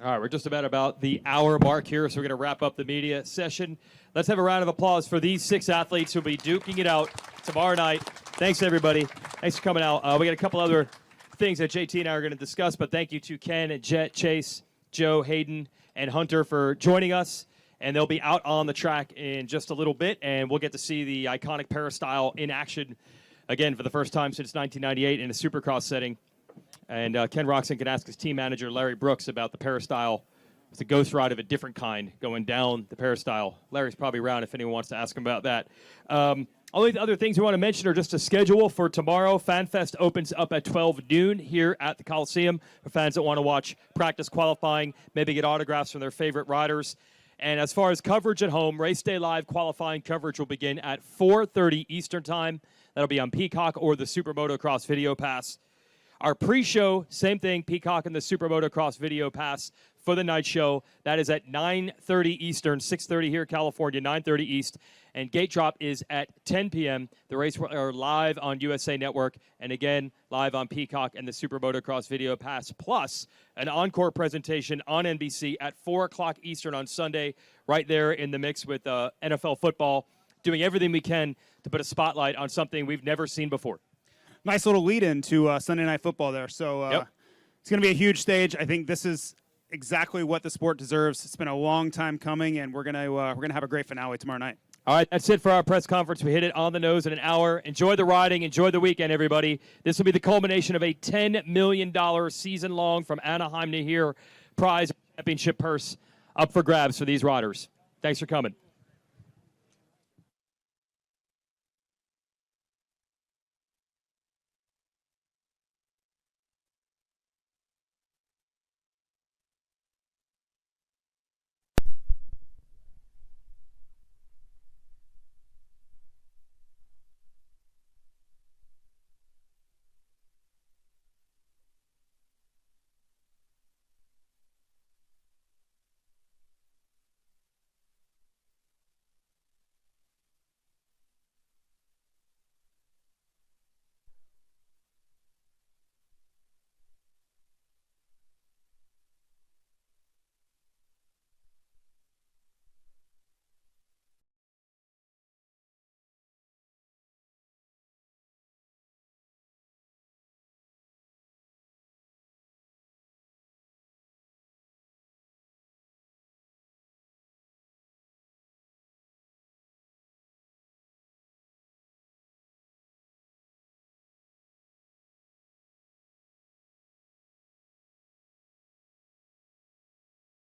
All right, we're just about the hour mark here, so we're going to wrap up the media session. Let's have a round of applause for these 6 athletes who will be duking it out tomorrow night. Thanks, everybody. Thanks for coming out. We got a couple other things that JT and I are going to discuss, but thank you to Ken and Jet, Chase, Joe, Hayden, and Hunter for joining us. And they'll be out on the track in just a little bit, and we'll get to see the iconic Peristyle in action again for the first time since 1998 in a Supercross setting. And Ken Roxon can ask his team manager, Larry Brooks, about the Peristyle. It's a ghost ride of a different kind going down the Peristyle. Larry's probably around if anyone wants to ask him about that. Only the other things we want to mention are just a schedule for tomorrow. FanFest opens up at 12 noon here at the Coliseum for fans that want to watch practice qualifying, maybe get autographs from their favorite riders. And as far as coverage at home, Race Day Live qualifying coverage will begin at 4:30 Eastern Time. That'll be on Peacock or the SuperMotocross Video Pass. Our pre-show, same thing, Peacock and the SuperMotocross Video Pass for the night show. That is at 9:30 Eastern, 6:30 here in California, 9:30 East. And gate drop is at 10 p.m. The race are live on USA Network, and again, live on Peacock and the SuperMotocross Video Pass, plus an encore presentation on NBC at 4 o'clock Eastern on Sunday, right there in the mix with NFL football, doing everything we can to put a spotlight on something we've never seen before. Nice little lead-in to Sunday Night Football there. So It's going to be a huge stage. I think this is exactly what the sport deserves. It's been a long time coming, and we're gonna have a great finale tomorrow night. All right, that's it for our press conference. We hit it on the nose in an hour. Enjoy the riding. Enjoy the weekend, everybody. This will be the culmination of a $10 million season-long from Anaheim to here prize championship purse up for grabs for these riders. Thanks for coming.